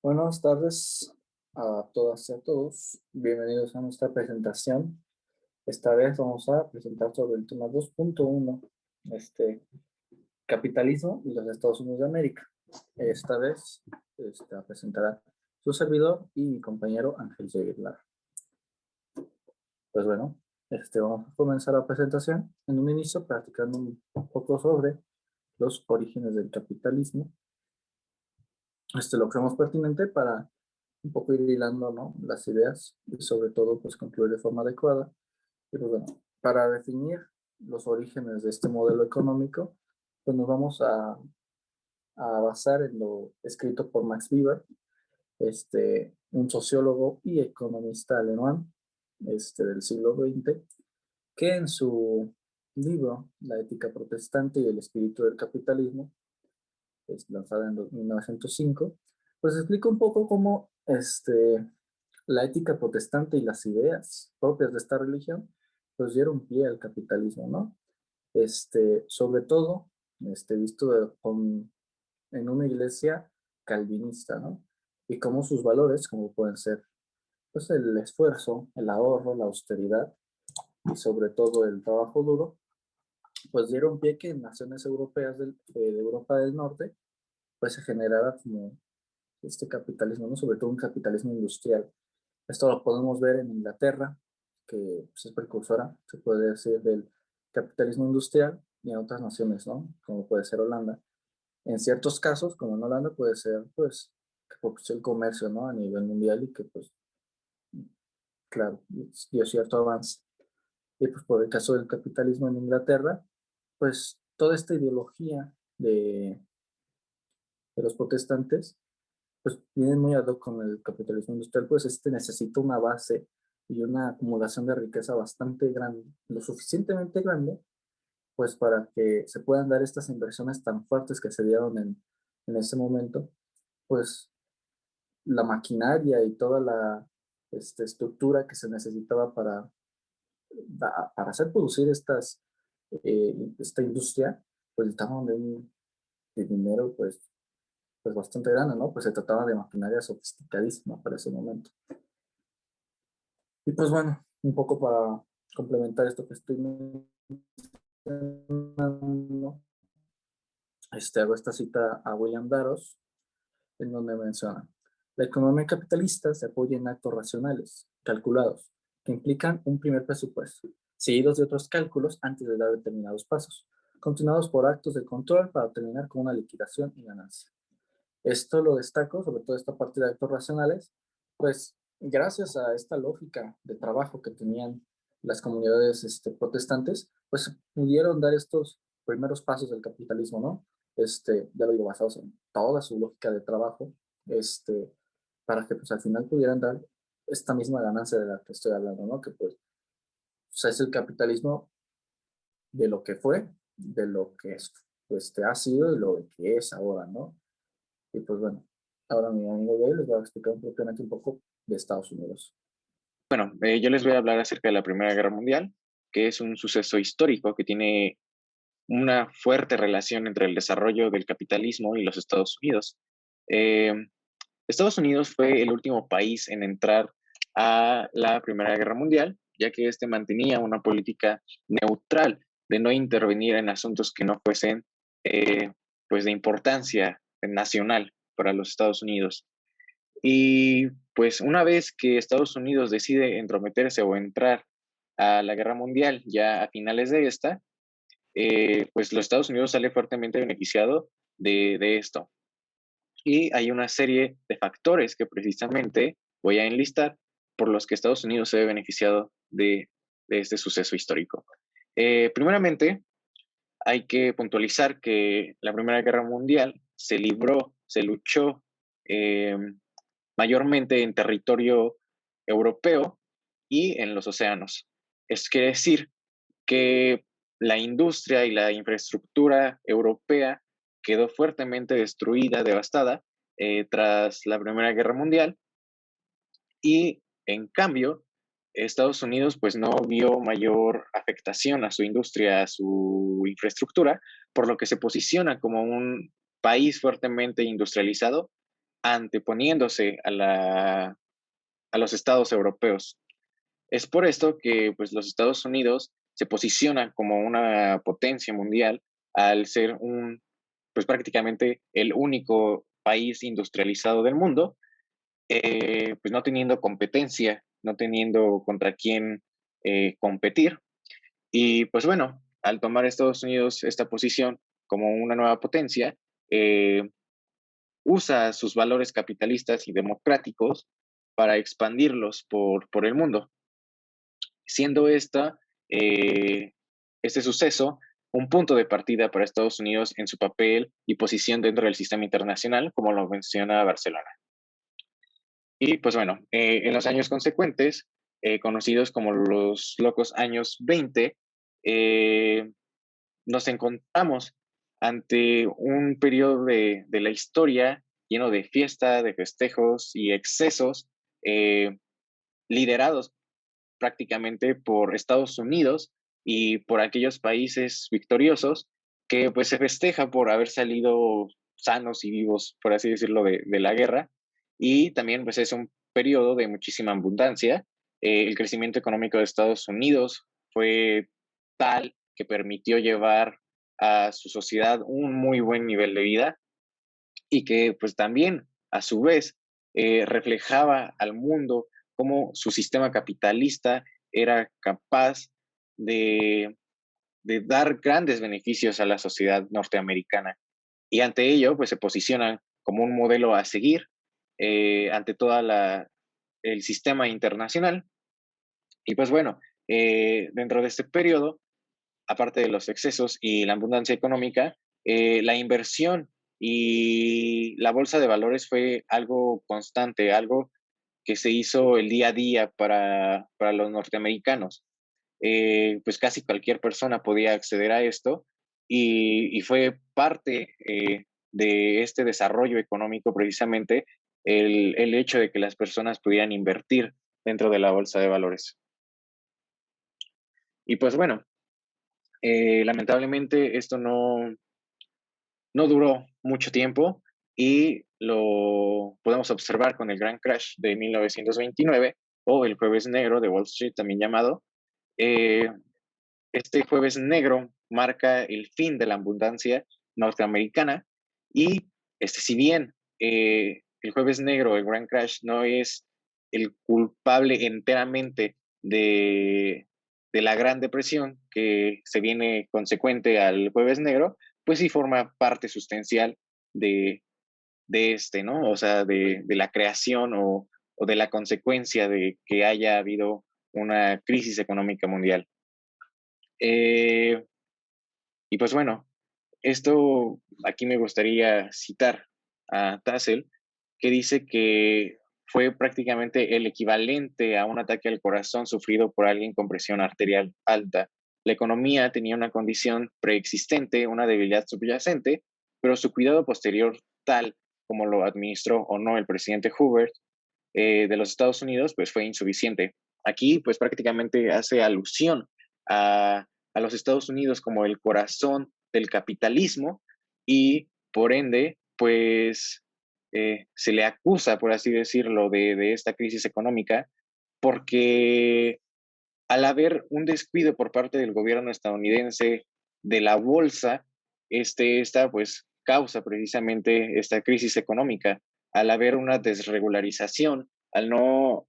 Buenas tardes a todas y a todos. Bienvenidos a nuestra presentación. Esta vez vamos a presentar sobre el tema 2.1, capitalismo y los Estados Unidos de América. Esta vez presentará su servidor y mi compañero Ángel Seguirlar. Pues bueno, vamos a comenzar la presentación. En un inicio, practicando un poco sobre los orígenes del capitalismo. Lo creemos pertinente para un poco ir hilando, ¿no?, las ideas y sobre todo pues concluir de forma adecuada. Y pues bueno, para definir los orígenes de este modelo económico, pues nos vamos a basar en lo escrito por Max Weber, un sociólogo y economista alemán del siglo XX, que en su libro La ética protestante y el espíritu del capitalismo, lanzada en 1905, pues explica un poco cómo la ética protestante y las ideas propias de esta religión pues dieron pie al capitalismo, ¿no? Sobre todo, en una iglesia calvinista, ¿no? Y cómo sus valores, como pueden ser pues el esfuerzo, el ahorro, la austeridad y sobre todo el trabajo duro, pues dieron pie que en naciones europeas de Europa del Norte pues se generara como este capitalismo, ¿no? Sobre todo un capitalismo industrial. Esto lo podemos ver en Inglaterra, que pues, es precursora, se puede decir, del capitalismo industrial, y en otras naciones, ¿no?, como puede ser Holanda. En ciertos casos, como en Holanda, puede ser, pues, que propició el comercio, ¿no?, a nivel mundial y que, pues, claro, dio cierto avance. Y pues por el caso del capitalismo en Inglaterra, pues toda esta ideología de los protestantes pues viene muy ad hoc con el capitalismo industrial, pues necesita una base y una acumulación de riqueza bastante grande, lo suficientemente grande, pues para que se puedan dar estas inversiones tan fuertes que se dieron en ese momento, pues la maquinaria y toda la estructura que se necesitaba para hacer producir esta industria, pues estaban de dinero, pues bastante grande, ¿no? Pues se trataba de maquinaria sofisticadísima para ese momento. Y pues bueno, un poco para complementar esto que estoy mencionando, hago esta cita a William Darros, en donde menciona: la economía capitalista se apoya en actos racionales, calculados, que implican un primer presupuesto, seguidos de otros cálculos antes de dar determinados pasos, continuados por actos de control para terminar con una liquidación y ganancia. Esto lo destaco, sobre todo esta parte de actos racionales, pues gracias a esta lógica de trabajo que tenían las comunidades protestantes, pues pudieron dar estos primeros pasos del capitalismo, ¿no? Ya lo digo, basados en toda su lógica de trabajo, para que pues al final pudieran dar esta misma ganancia de la que estoy hablando, ¿no? Que pues, o sea, es el capitalismo de lo que fue, de lo que es, ha sido y lo que es ahora, ¿no? Y pues bueno, ahora mi amigo Gael les va a explicar propiamente un poco de Estados Unidos. Bueno, yo les voy a hablar acerca de la Primera Guerra Mundial, que es un suceso histórico que tiene una fuerte relación entre el desarrollo del capitalismo y los Estados Unidos. Eh, Estados Unidos fue el último país en entrar a la Primera Guerra Mundial, ya que este mantenía una política neutral de no intervenir en asuntos que no fuesen pues de importancia nacional para los Estados Unidos. Y pues una vez que Estados Unidos decide entrometerse o entrar a la guerra mundial ya a finales de esta, pues los Estados Unidos sale fuertemente beneficiado de esto. Y hay una serie de factores que precisamente voy a enlistar por los que Estados Unidos se ve beneficiado de este suceso histórico. Primeramente, hay que puntualizar que la Primera Guerra Mundial se luchó eh, mayormente en territorio europeo y en los océanos. Es quiere decir que la industria y la infraestructura europea quedó fuertemente destruida, devastada, tras la Primera Guerra Mundial, y en cambio, Estados Unidos pues no vio mayor afectación a su industria, a su infraestructura, por lo que se posiciona como un país fuertemente industrializado anteponiéndose a los estados europeos. Es por esto que pues, los Estados Unidos se posicionan como una potencia mundial al ser pues prácticamente el único país industrializado del mundo, pues no teniendo competencia, no teniendo contra quién competir. Y pues bueno, al tomar Estados Unidos esta posición como una nueva potencia, eh, usa sus valores capitalistas y democráticos para expandirlos por el mundo, siendo este suceso un punto de partida para Estados Unidos en su papel y posición dentro del sistema internacional, como lo menciona Barcelona. Y pues bueno, en los años consecuentes, conocidos como los locos años 20, eh, nos encontramos ante un periodo de la historia lleno de fiesta, de festejos y excesos, liderados prácticamente por Estados Unidos y por aquellos países victoriosos que pues se festeja por haber salido sanos y vivos, por así decirlo, de la guerra. Y también pues es un periodo de muchísima abundancia. El crecimiento económico de Estados Unidos fue tal que permitió llevar a su sociedad un muy buen nivel de vida y que pues también a su vez reflejaba al mundo cómo su sistema capitalista era capaz de, de dar grandes beneficios a la sociedad norteamericana. Y ante ello, pues se posicionan como un modelo a seguir ante todo el sistema internacional. Y pues bueno, dentro de este periodo, aparte de los excesos y la abundancia económica, la inversión y la bolsa de valores fue algo constante, algo que se hizo el día a día para los norteamericanos. Pues casi cualquier persona podía acceder a esto y fue parte de este desarrollo económico precisamente el hecho de que las personas pudieran invertir dentro de la bolsa de valores. Y pues bueno, lamentablemente esto no duró mucho tiempo y lo podemos observar con el gran crash de 1929 o el jueves negro de Wall Street también llamado. Eh, este jueves negro marca el fin de la abundancia norteamericana y si bien el jueves negro, el gran crash, no es el culpable enteramente de la Gran Depresión que se viene consecuente al jueves negro, pues sí forma parte sustancial de, ¿no? O sea, de la creación o de la consecuencia de que haya habido una crisis económica mundial. Y pues bueno, esto aquí me gustaría citar a Tassel, que dice que fue prácticamente el equivalente a un ataque al corazón sufrido por alguien con presión arterial alta. La economía tenía una condición preexistente, una debilidad subyacente, pero su cuidado posterior, tal como lo administró o no el presidente Hoover de los Estados Unidos, pues fue insuficiente. Aquí, pues prácticamente hace alusión a los Estados Unidos como el corazón del capitalismo y por ende, pues se le acusa, por así decirlo, de esta crisis económica porque al haber un descuido por parte del gobierno estadounidense de la bolsa, esta pues causa precisamente esta crisis económica. Al haber una desregularización, al no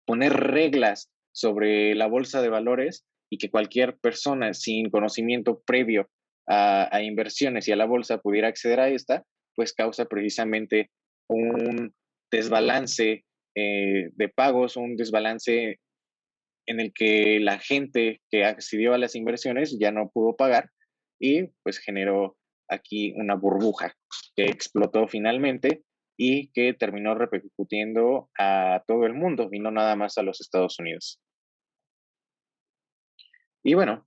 poner reglas sobre la bolsa de valores y que cualquier persona sin conocimiento previo a inversiones y a la bolsa pudiera acceder a esta, pues causa precisamente un desbalance de pagos, un desbalance en el que la gente que accedió a las inversiones ya no pudo pagar y pues generó aquí una burbuja que explotó finalmente y que terminó repercutiendo a todo el mundo y no nada más a los Estados Unidos. Y bueno,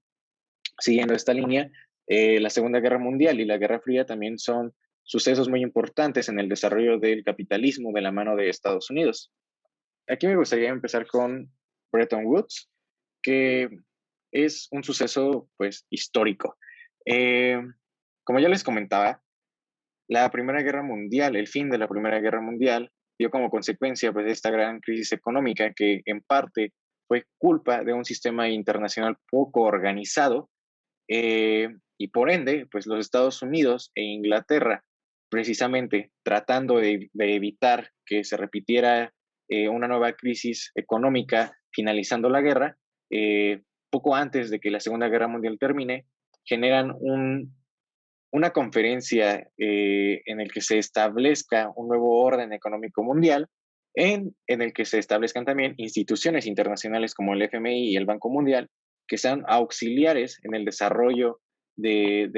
siguiendo esta línea, la Segunda Guerra Mundial y la Guerra Fría también son sucesos muy importantes en el desarrollo del capitalismo de la mano de Estados Unidos. Aquí me gustaría empezar con Bretton Woods, que es un suceso pues histórico. Como ya les comentaba, La Primera Guerra Mundial, el fin de la Primera Guerra Mundial, dio como consecuencia pues, esta gran crisis económica que en parte fue culpa de un sistema internacional poco organizado y por ende, pues los Estados Unidos e Inglaterra, precisamente tratando de evitar que se repitiera una nueva crisis económica finalizando la guerra, poco antes de que la Segunda Guerra Mundial termine, generan una conferencia en el que se establezca un nuevo orden económico mundial, en el que se establezcan también instituciones internacionales como el FMI y el Banco Mundial, que sean auxiliares en el desarrollo de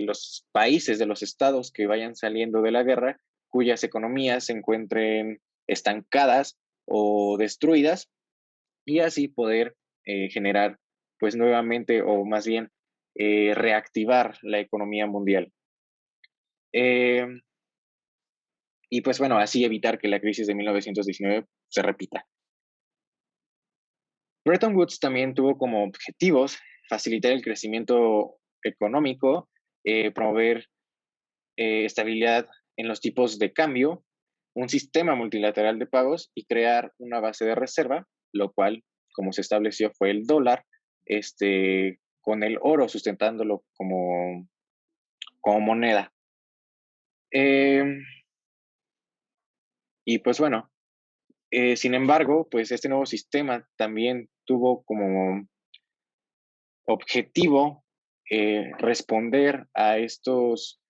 los países, de los estados que vayan saliendo de la guerra, cuyas economías se encuentren estancadas o destruidas, y así poder generar, pues nuevamente, o más bien, reactivar la economía mundial. Eh, y pues bueno, así evitar que la crisis de 1919 se repita. Bretton Woods también tuvo como objetivos facilitar el crecimiento económico, promover estabilidad en los tipos de cambio, un sistema multilateral de pagos y crear una base de reserva, lo cual, como se estableció, fue el dólar, con el oro sustentándolo como moneda. Y pues bueno, sin embargo, pues este nuevo sistema también tuvo como objetivo responder a estos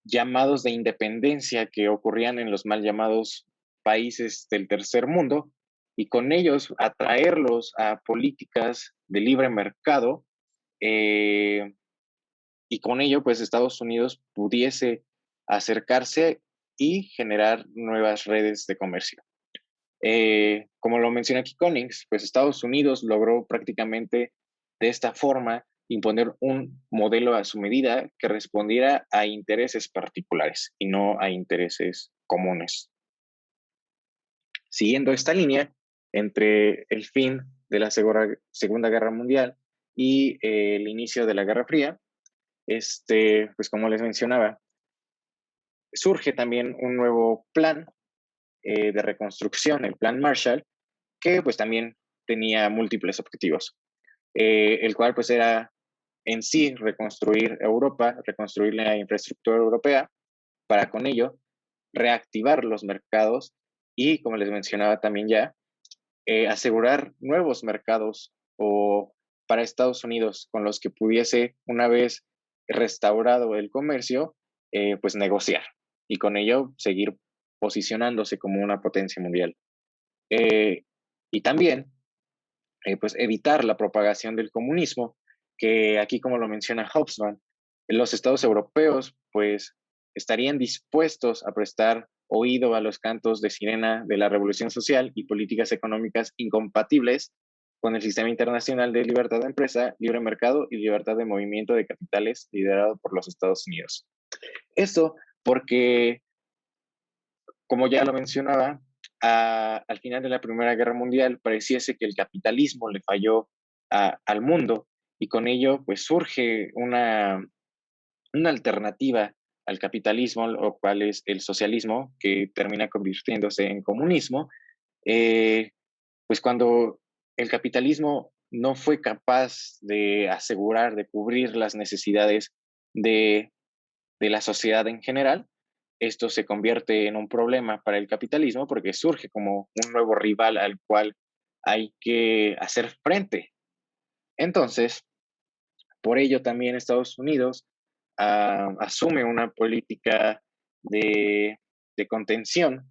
llamados de independencia que ocurrían en los mal llamados países del tercer mundo y con ellos atraerlos a políticas de libre mercado eh, y con ello pues Estados Unidos pudiese acercarse y generar nuevas redes de comercio. Como lo menciona aquí Connings, pues Estados Unidos logró prácticamente de esta forma imponer un modelo a su medida que respondiera a intereses particulares y no a intereses comunes. Siguiendo esta línea, entre el fin de la Segunda Guerra Mundial y el inicio de la Guerra Fría, pues como les mencionaba, surge también un nuevo plan de reconstrucción, el Plan Marshall, que pues también tenía múltiples objetivos, el cual pues era en sí reconstruir Europa, reconstruir la infraestructura europea, para con ello reactivar los mercados y, como les mencionaba también ya, asegurar nuevos mercados o para Estados Unidos con los que pudiese, una vez restaurado el comercio, pues negociar y con ello seguir posicionándose como una potencia mundial. Eh, y también pues evitar la propagación del comunismo, que aquí, como lo menciona Hobsbawm, los estados europeos pues estarían dispuestos a prestar oído a los cantos de sirena de la revolución social y políticas económicas incompatibles con el sistema internacional de libertad de empresa, libre mercado y libertad de movimiento de capitales liderado por los Estados Unidos. Esto porque, como ya lo mencionaba, al final de la Primera Guerra Mundial pareciese que el capitalismo le falló al mundo y con ello pues surge una alternativa al capitalismo, lo cual es el socialismo, que termina convirtiéndose en comunismo, pues cuando el capitalismo no fue capaz de asegurar, de cubrir las necesidades de, de la sociedad en general, esto se convierte en un problema para el capitalismo porque surge como un nuevo rival al cual hay que hacer frente. Entonces, por ello también Estados Unidos asume una política de, de contención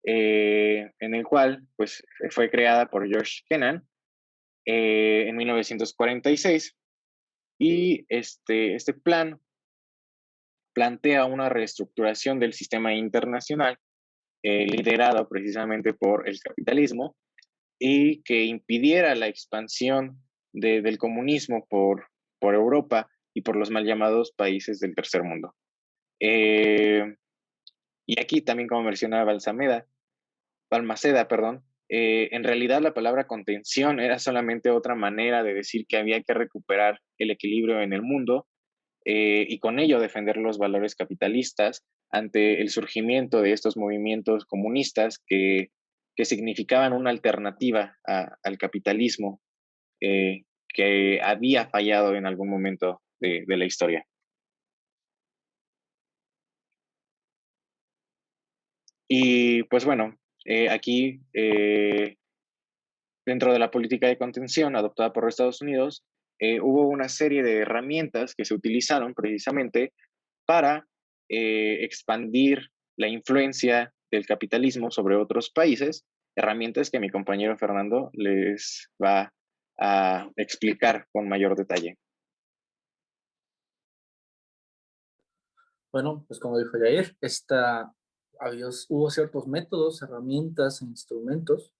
en el cual pues, fue creada por George Kennan en 1946 y este plan plantea una reestructuración del sistema internacional liderado precisamente por el capitalismo y que impidiera la expansión del comunismo por Europa y por los mal llamados países del tercer mundo. Y aquí también, como mencionaba Balmaceda, perdón, en realidad la palabra contención era solamente otra manera de decir que había que recuperar el equilibrio en el mundo y con ello defender los valores capitalistas ante el surgimiento de estos movimientos comunistas que significaban una alternativa al capitalismo que había fallado en algún momento de la historia. Y pues bueno, aquí dentro de la política de contención adoptada por Estados Unidos, hubo una serie de herramientas que se utilizaron precisamente para expandir la influencia del capitalismo sobre otros países, herramientas que mi compañero Fernando les va a explicar con mayor detalle. Bueno, pues como dijo Jair, hubo ciertos métodos, herramientas e instrumentos,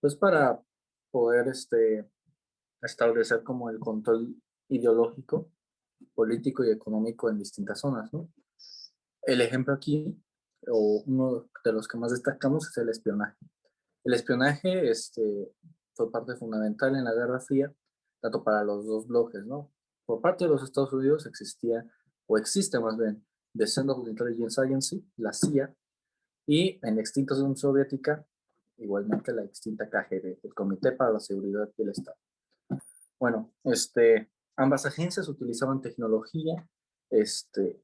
pues para poder establecer como el control ideológico, político y económico en distintas zonas, ¿no? El ejemplo aquí, o uno de los que más destacamos, es el espionaje. El espionaje fue parte fundamental en la Guerra Fría, tanto para los dos bloques, ¿no? Por parte de los Estados Unidos existía, o existe más bien, The Central Intelligence Agency, la CIA, y en la extinta Unión Soviética, igualmente la extinta KGB, el Comité para la Seguridad del Estado. Bueno, ambas agencias utilizaban tecnología,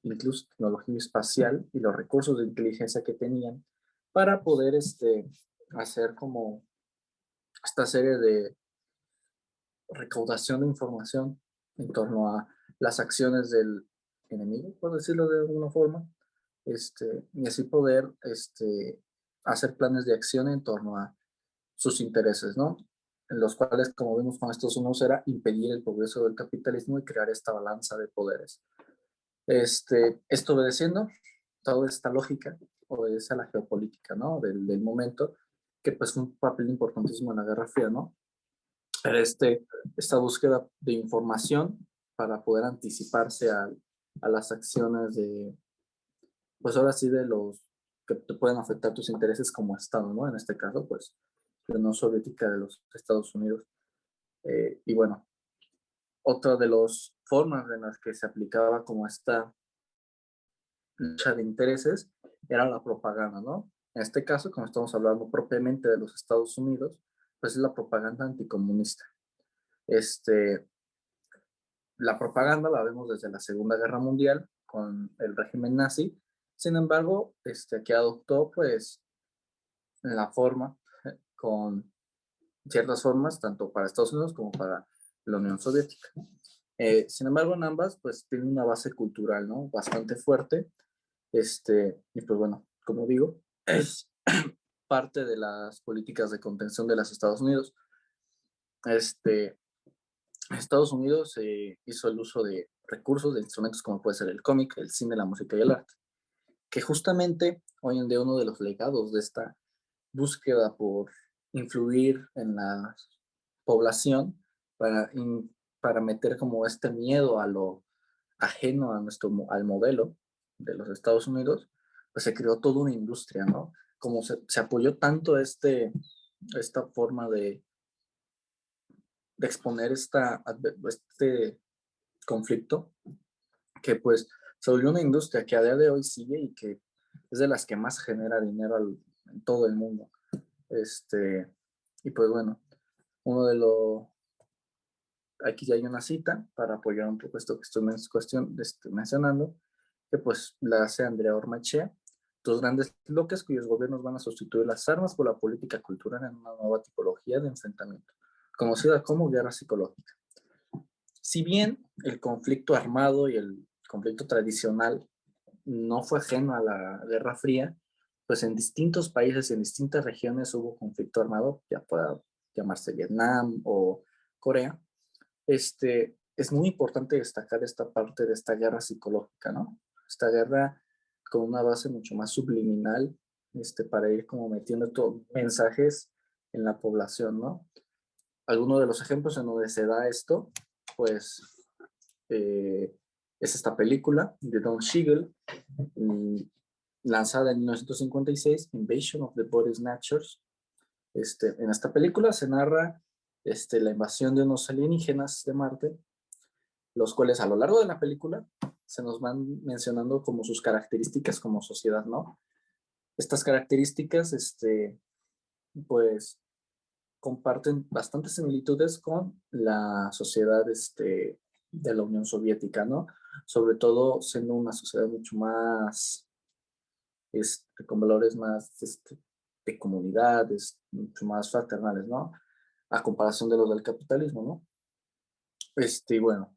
incluso tecnología espacial y los recursos de inteligencia que tenían para poder hacer como esta serie de recaudación de información en torno a las acciones del enemigo, por decirlo de alguna forma, y así poder hacer planes de acción en torno a sus intereses, ¿no? En los cuales, como vimos con estos unos, era impedir el progreso del capitalismo y crear esta balanza de poderes. Esto obedeciendo toda esta lógica, obedece a la geopolítica, ¿no? Del momento, que pues fue un papel importantísimo en la Guerra Fría, ¿no? Esta búsqueda de información para poder anticiparse a las acciones de, pues ahora sí, de los que te pueden afectar tus intereses como Estado, ¿no? En este caso, pues, la Unión Soviética de los Estados Unidos. Y bueno, otra de las formas en las que se aplicaba como esta lucha de intereses era la propaganda, ¿no? En este caso, como estamos hablando propiamente de los Estados Unidos, pues es la propaganda anticomunista. La propaganda la vemos desde la Segunda Guerra Mundial con el régimen nazi. Sin embargo, que adoptó pues la forma con ciertas formas, tanto para Estados Unidos como para la Unión Soviética. Sin embargo, en ambas, pues tiene una base cultural, ¿no? Bastante fuerte. Y pues bueno, como digo, es parte de las políticas de contención de los Estados Unidos. Estados Unidos hizo el uso de recursos, de instrumentos como puede ser el cómic, el cine, la música y el arte, que justamente hoy en día uno de los legados de esta búsqueda por influir en la población para meter como este miedo a lo ajeno a al modelo de los Estados Unidos, pues se creó toda una industria, ¿no? Como se apoyó tanto esta forma de exponer este conflicto, que pues se volvió una industria que a día de hoy sigue y que es de las que más genera dinero en todo el mundo. Y pues bueno, uno de los, aquí ya hay una cita para apoyar un poco esto que estoy mencionando, que pues la hace Andrea Ormachea: dos grandes bloques cuyos gobiernos van a sustituir las armas por la política cultural en una nueva tipología de enfrentamiento, conocida como guerra psicológica. Si bien el conflicto armado y el conflicto tradicional no fue ajeno a la Guerra Fría, pues en distintos países y en distintas regiones hubo conflicto armado, ya pueda llamarse Vietnam o Corea. Es muy importante destacar esta parte de esta guerra psicológica, ¿no? Esta guerra con una base mucho más subliminal, para ir como metiendo mensajes en la población, ¿no? Algunos de los ejemplos en donde se da esto, pues, es esta película de Don Siegel, lanzada en 1956, Invasion of the Body Snatchers. En esta película se narra la invasión de unos alienígenas de Marte, los cuales a lo largo de la película se nos van mencionando como sus características como sociedad, ¿no? Estas características, pues, comparten bastantes similitudes con la sociedad, de la Unión Soviética, ¿no? Sobre todo siendo una sociedad mucho más, con valores más, de comunidades, mucho más fraternales, ¿no? A comparación de los del capitalismo, ¿no? Y bueno,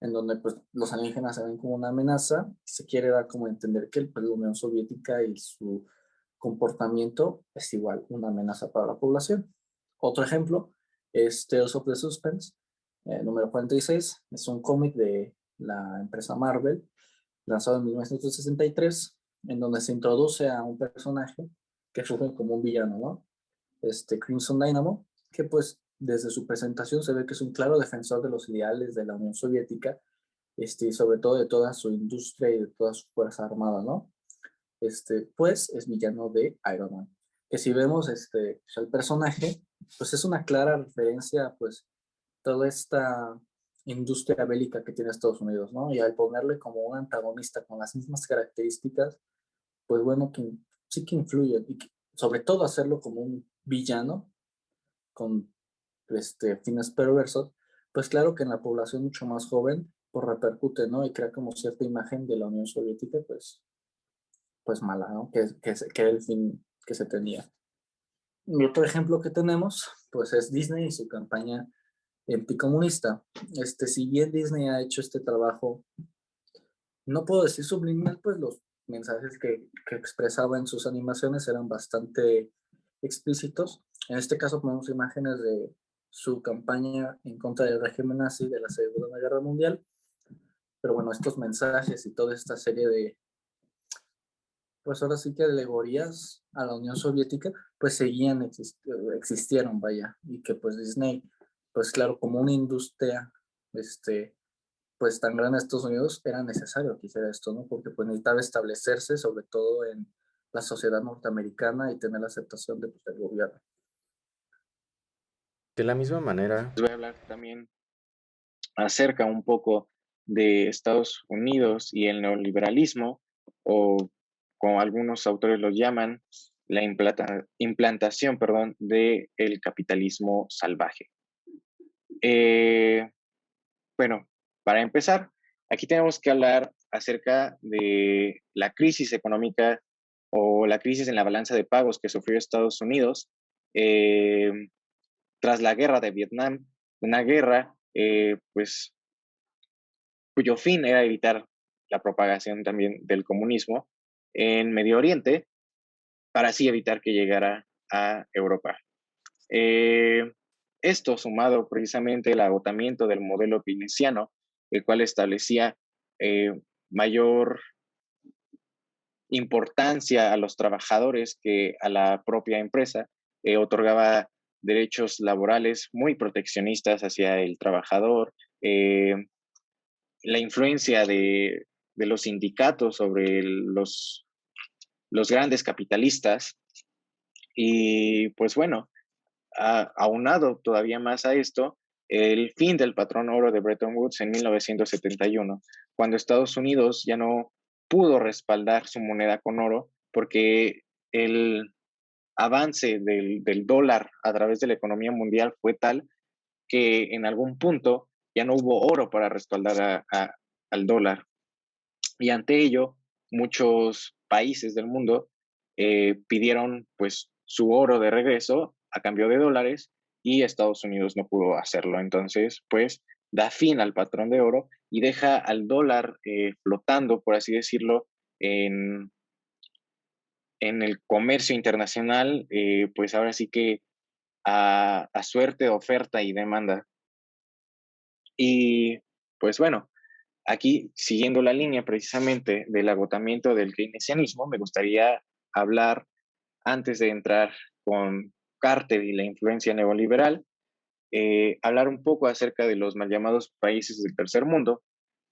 en donde pues los alienígenas se ven como una amenaza, se quiere dar como a entender que pues, la Unión Soviética y su comportamiento es igual una amenaza para la población. Otro ejemplo es Tales of the Suspense, número 46, es un cómic de la empresa Marvel, lanzado en 1963, en donde se introduce a un personaje que surge como un villano, ¿no? Crimson Dynamo, que pues desde su presentación se ve que es un claro defensor de los ideales de la Unión Soviética, y sobre todo de toda su industria y de toda su fuerza armada, ¿no? Pues es villano de Iron Man. Que si vemos el personaje, pues es una clara referencia, pues, toda esta industria bélica que tiene Estados Unidos, ¿no? Y al ponerle como un antagonista con las mismas características, pues bueno, que sí que influye, y que, sobre todo hacerlo como un villano con fines perversos, pues claro que en la población mucho más joven, pues repercute, ¿no? Y crea como cierta imagen de la Unión Soviética, pues mala, ¿no? Que era el fin que se tenía. Y otro ejemplo que tenemos, pues es Disney y su campaña anticomunista. Si bien Disney ha hecho este trabajo, no puedo decir subliminal, pues los mensajes que expresaba en sus animaciones eran bastante explícitos. En este caso ponemos imágenes de su campaña en contra del régimen nazi de la Segunda Guerra Mundial. Pero bueno, estos mensajes y toda esta serie de, pues ahora sí que alegorías a la Unión Soviética, pues existieron, vaya, y que pues Disney, pues claro, como una industria, pues tan grande en Estados Unidos, era necesario que hiciera esto, ¿no? Porque pues necesitaba establecerse, sobre todo en la sociedad norteamericana y tener la aceptación de, pues, del gobierno. De la misma manera, Les voy a hablar también acerca un poco de Estados Unidos y el neoliberalismo, o como algunos autores lo llaman, la implantación, perdón, del capitalismo salvaje. Bueno, para empezar, aquí tenemos que hablar acerca de la crisis económica o la crisis en la balanza de pagos que sufrió Estados Unidos eh, tras la guerra de Vietnam, una guerra pues cuyo fin era evitar la propagación también del comunismo en Medio Oriente, para así evitar que llegara a Europa. Eh, Esto sumado precisamente al agotamiento del modelo keynesiano, el cual establecía eh, mayor importancia a los trabajadores que a la propia empresa, otorgaba derechos laborales muy proteccionistas hacia el trabajador, la influencia de los sindicatos sobre los grandes capitalistas y pues bueno, aunado todavía más a esto, el fin del patrón oro de Bretton Woods en 1971, cuando Estados Unidos ya no pudo respaldar su moneda con oro porque el avance del dólar a través de la economía mundial fue tal que en algún punto ya no hubo oro para respaldar al dólar. Y ante ello, muchos países del mundo pidieron pues su oro de regreso a cambio de dólares y Estados Unidos no pudo hacerlo. Entonces, pues da fin al patrón de oro y deja al dólar flotando, por así decirlo, en, en el comercio internacional, pues ahora sí que a suerte, oferta y demanda. Y pues bueno, aquí, siguiendo la línea precisamente del agotamiento del keynesianismo, me gustaría hablar, antes de entrar con Carter y la influencia neoliberal, hablar un poco acerca de los mal llamados países del tercer mundo,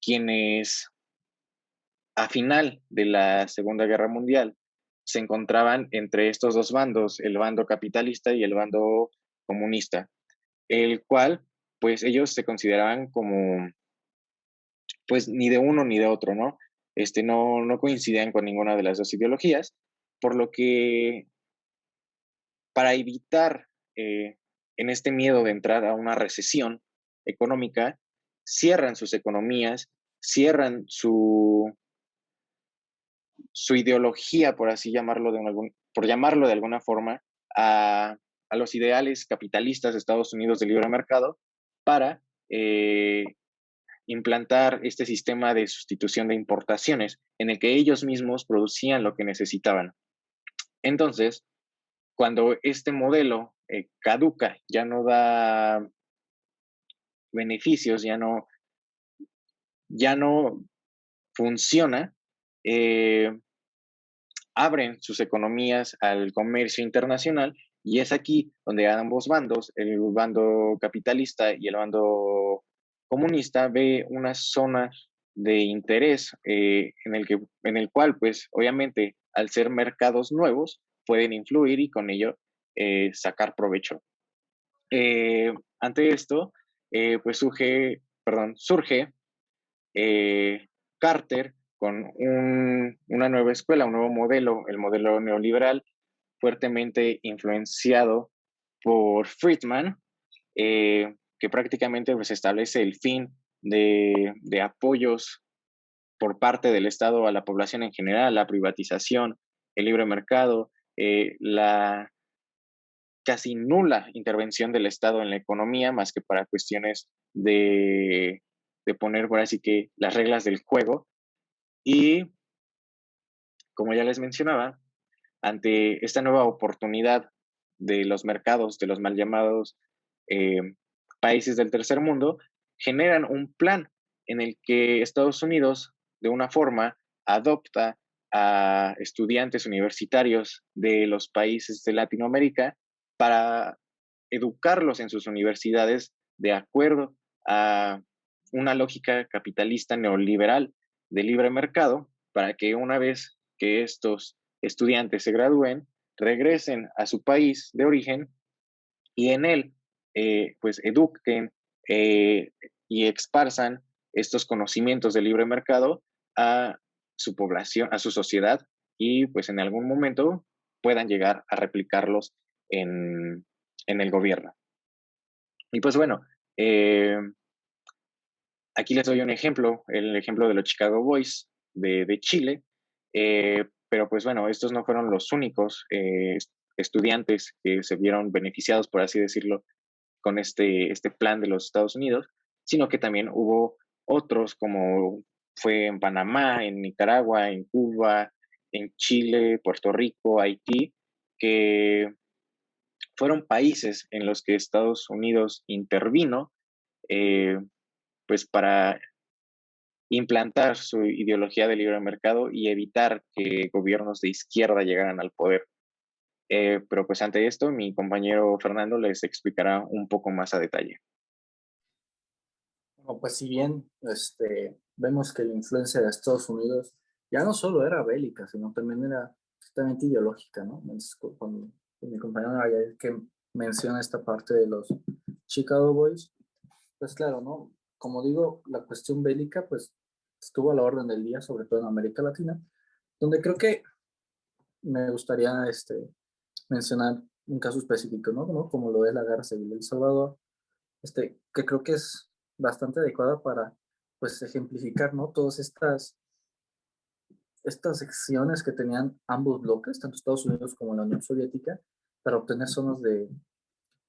quienes a final de la Segunda Guerra Mundial se encontraban entre estos dos bandos, el bando capitalista y el bando comunista, el cual, pues ellos se consideraban como pues ni de uno ni de otro, ¿no? No coincidían con ninguna de las dos ideologías, por lo que para evitar en este miedo de entrar a una recesión económica, cierran sus economías, cierran su ideología, por así llamarlo por llamarlo de alguna forma, a los ideales capitalistas de Estados Unidos de libre mercado para implantar este sistema de sustitución de importaciones en el que ellos mismos producían lo que necesitaban. Entonces, cuando este modelo caduca, ya no da beneficios, ya no funciona, eh, abren sus economías al comercio internacional y es aquí donde ambos bandos, el bando capitalista y el bando comunista, ve una zona de interés en el cual, pues, obviamente, al ser mercados nuevos, pueden influir y con ello sacar provecho. Ante esto, pues surge Carter con una nueva escuela, un nuevo modelo, el modelo neoliberal, fuertemente influenciado por Friedman, que prácticamente pues, establece el fin de apoyos por parte del Estado a la población en general, la privatización, el libre mercado, la casi nula intervención del Estado en la economía, más que para cuestiones de poner por así que las reglas del juego. Y como ya les mencionaba, ante esta nueva oportunidad de los mercados, de los mal llamados eh, países del tercer mundo, generan un plan en el que Estados Unidos, de una forma, adopta a estudiantes universitarios de los países de Latinoamérica para educarlos en sus universidades de acuerdo a una lógica capitalista neoliberal de libre mercado, para que una vez que estos estudiantes se gradúen, regresen a su país de origen y en él pues eduquen y esparzan estos conocimientos de libre mercado a su población, a su sociedad y pues en algún momento puedan llegar a replicarlos en el gobierno. Y pues bueno, eh, aquí les doy un ejemplo, el ejemplo de los Chicago Boys de Chile, pero pues bueno, estos no fueron los únicos estudiantes que se vieron beneficiados, por así decirlo, con este plan de los Estados Unidos, sino que también hubo otros como fue en Panamá, en Nicaragua, en Cuba, en Chile, Puerto Rico, Haití, que fueron países en los que Estados Unidos intervino, eh, pues para implantar su ideología de libre mercado y evitar que gobiernos de izquierda llegaran al poder. Pero pues ante esto, mi compañero Fernando les explicará un poco más a detalle. Bueno, pues si bien vemos que la influencia de Estados Unidos ya no solo era bélica, sino también era totalmente ideológica, ¿no? Con mi compañero Nayel que menciona esta parte de los Chicago Boys, pues claro, ¿no? Como digo, la cuestión bélica pues estuvo a la orden del día, sobre todo en América Latina, donde creo que me gustaría mencionar un caso específico, ¿no? Como lo es la Guerra Civil de El Salvador, que creo que es bastante adecuada para, pues, ejemplificar, ¿no? Todas estas secciones que tenían ambos bloques, tanto Estados Unidos como la Unión Soviética, para obtener zonas de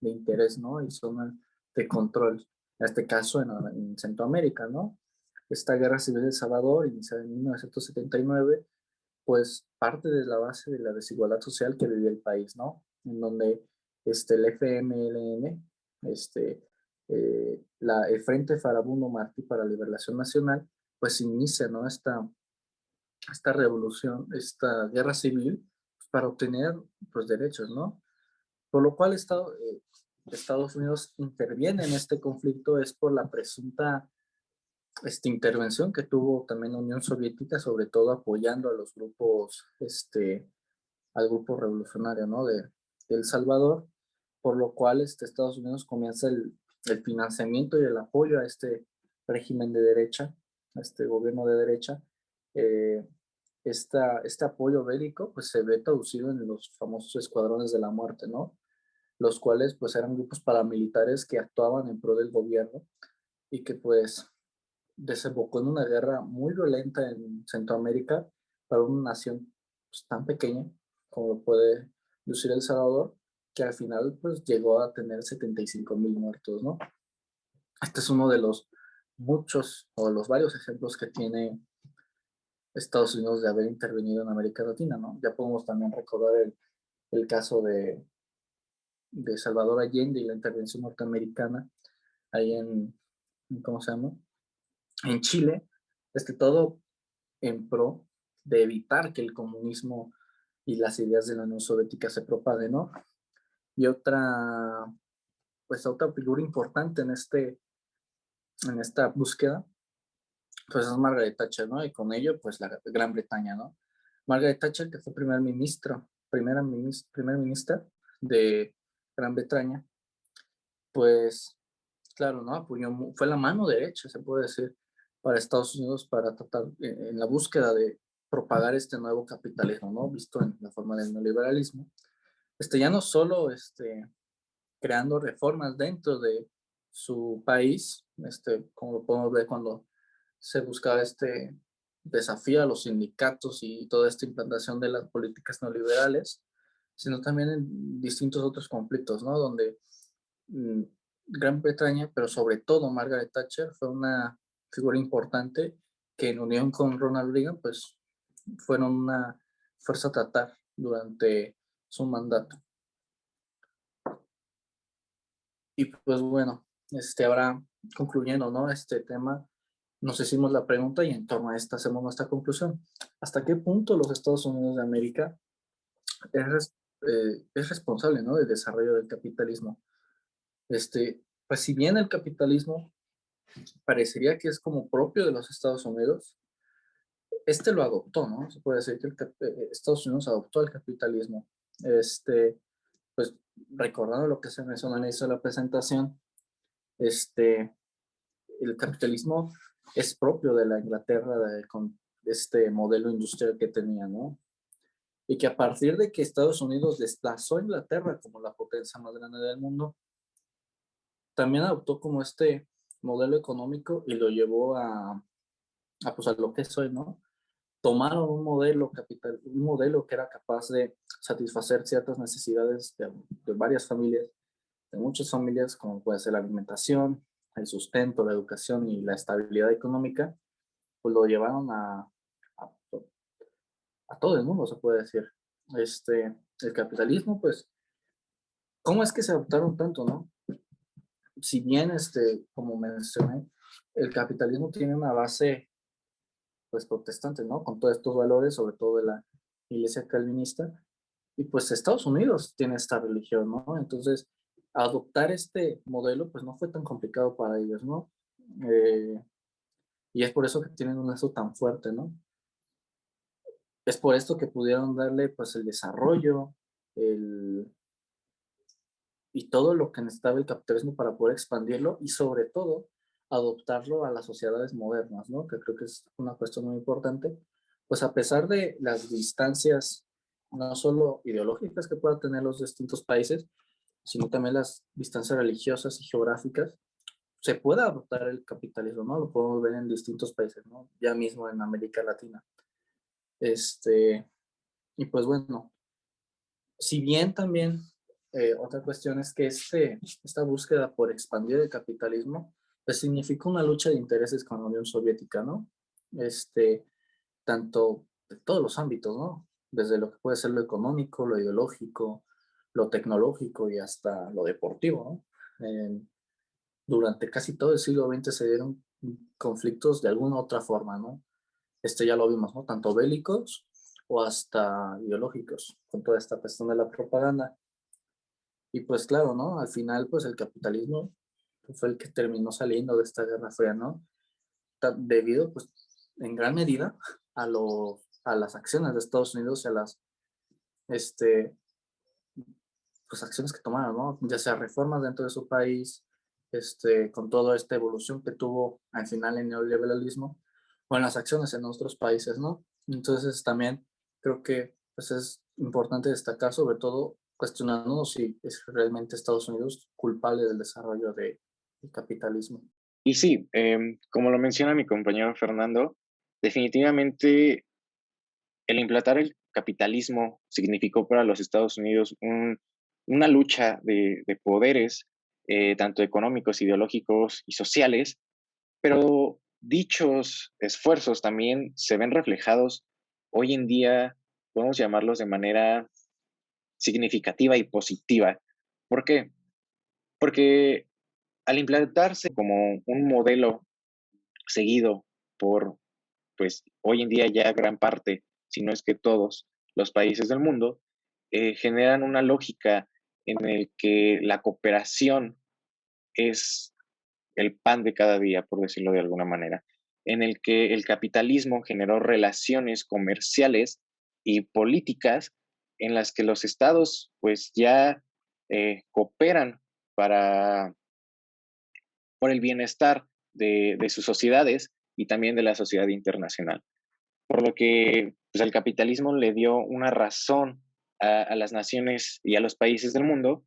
interés, ¿no? Y zonas de control. En este caso, en Centroamérica, ¿no? Esta guerra civil de El Salvador, iniciada en 1979, pues parte de la base de la desigualdad social que vivía el país, ¿no? En donde el FMLN, el Frente Farabundo Martí para la Liberación Nacional, pues inicia, ¿no? Esta revolución, esta guerra civil, pues, para obtener, pues, derechos, ¿no? Por lo cual Estados Unidos interviene en este conflicto es por la presunta intervención que tuvo también la Unión Soviética, sobre todo apoyando a los grupos, al grupo revolucionario, ¿no? De El Salvador, por lo cual Estados Unidos comienza el financiamiento y el apoyo a este régimen de derecha, este gobierno de derecha, eh, este apoyo bélico pues se ve traducido en los famosos escuadrones de la muerte, ¿no? Los cuales pues eran grupos paramilitares que actuaban en pro del gobierno y que pues desembocó en una guerra muy violenta en Centroamérica para una nación pues, tan pequeña como lo puede lucir El Salvador, que al final pues llegó a tener 75,000 muertos, ¿no? Este es uno de los muchos o de los varios ejemplos que tiene Estados Unidos de haber intervenido en América Latina, ¿no? Ya podemos también recordar el caso de Salvador Allende y la intervención norteamericana ahí ¿cómo se llama? En Chile, todo en pro de evitar que el comunismo y las ideas de la Unión Soviética se propaguen, ¿no? Y otra figura importante en esta búsqueda, pues es Margaret Thatcher, ¿no? Y con ello, pues la Gran Bretaña, ¿no? Margaret Thatcher, que fue primera ministra de Gran Bretaña, pues, claro, ¿no? Fue la mano derecha, se puede decir, para Estados Unidos para tratar en la búsqueda de propagar este nuevo capitalismo, ¿no? Visto en la forma del neoliberalismo. Ya no solo creando reformas dentro de su país, como lo podemos ver cuando se buscaba desafío a los sindicatos y toda esta implantación de las políticas neoliberales, sino también en distintos otros conflictos, ¿no? Donde mm, Gran Bretaña, pero sobre todo Margaret Thatcher, fue una figura importante que en unión con Ronald Reagan, pues fueron una fuerza a tratar durante su mandato. Y pues bueno, ahora concluyendo, ¿no? Este tema, nos hicimos la pregunta y en torno a esta hacemos nuestra conclusión. ¿Hasta qué punto los Estados Unidos de América es responsable, ¿no? Del desarrollo del capitalismo? Pues si bien el capitalismo parecería que es como propio de los Estados Unidos, lo adoptó, ¿no? Se puede decir que Estados Unidos adoptó el capitalismo. Pues recordando lo que se mencionó en inicio de la presentación, el capitalismo es propio de la Inglaterra con este modelo industrial que tenía, ¿no? Y que a partir de que Estados Unidos desplazó a Inglaterra como la potencia más grande del mundo, también adoptó como este modelo económico y lo llevó pues a lo que es hoy, ¿no? Tomaron un modelo que era capaz de satisfacer ciertas necesidades de varias familias, de muchas familias, como puede ser la alimentación, el sustento, la educación y la estabilidad económica, pues lo llevaron a, a todo el mundo, se puede decir. El capitalismo, pues, ¿cómo es que se adoptaron tanto, no? Si bien, como mencioné, el capitalismo tiene una base, pues, protestante, ¿no? Con todos estos valores, sobre todo de la iglesia calvinista, y pues Estados Unidos tiene esta religión, ¿no? Entonces, adoptar este modelo, pues, no fue tan complicado para ellos, ¿no? Y es por eso que tienen un lazo tan fuerte, ¿no? Es por esto que pudieron darle, pues, el desarrollo, el, y todo lo que necesitaba el capitalismo para poder expandirlo y sobre todo adoptarlo a las sociedades modernas, ¿no? Que creo que es una cuestión muy importante. Pues a pesar de las distancias, no solo ideológicas que puedan tener los distintos países, sino también las distancias religiosas y geográficas, se puede adoptar el capitalismo, ¿no? Lo podemos ver en distintos países, ¿no? Ya mismo en América Latina. Y pues bueno, si bien también otra cuestión es que esta búsqueda por expandir el capitalismo, pues significa una lucha de intereses con la Unión Soviética, ¿no? Tanto de todos los ámbitos, ¿no? Desde lo que puede ser lo económico, lo ideológico, lo tecnológico y hasta lo deportivo, ¿no? Durante casi todo el siglo XX se dieron conflictos de alguna otra forma, ¿no? Ya lo vimos, ¿no? Tanto bélicos o hasta ideológicos, con toda esta cuestión de la propaganda. Y pues claro, ¿no? Al final, pues el capitalismo fue el que terminó saliendo de esta Guerra Fría, ¿no? Debido, pues, en gran medida a las acciones de Estados Unidos y a las, pues, acciones que tomaron, ¿no? Ya sea reformas dentro de su país, con toda esta evolución que tuvo al final el neoliberalismo, o en las acciones en otros países, ¿no? Entonces también creo que pues, es importante destacar sobre todo cuestionándonos si es realmente Estados Unidos culpable del desarrollo del capitalismo. Y sí, como lo menciona mi compañero Fernando, definitivamente el implantar el capitalismo significó para los Estados Unidos una lucha de poderes, tanto económicos, ideológicos y sociales, pero dichos esfuerzos también se ven reflejados hoy en día, podemos llamarlos de manera significativa y positiva. ¿Por qué? Porque al implantarse como un modelo seguido por, pues hoy en día ya gran parte, si no es que todos los países del mundo, generan una lógica en el que la cooperación es el pan de cada día, por decirlo de alguna manera, en el que el capitalismo generó relaciones comerciales y políticas en las que los estados pues ya cooperan para, por el bienestar de sus sociedades y también de la sociedad internacional. Por lo que pues, el capitalismo le dio una razón a las naciones y a los países del mundo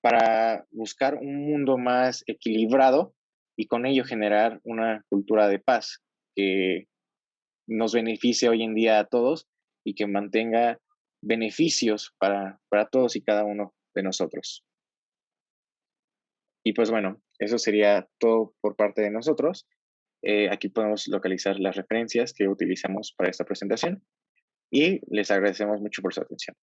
para buscar un mundo más equilibrado y con ello generar una cultura de paz que nos beneficie hoy en día a todos y que mantenga beneficios para todos y cada uno de nosotros. Y pues bueno, eso sería todo por parte de nosotros. Aquí podemos localizar las referencias que utilizamos para esta presentación y les agradecemos mucho por su atención.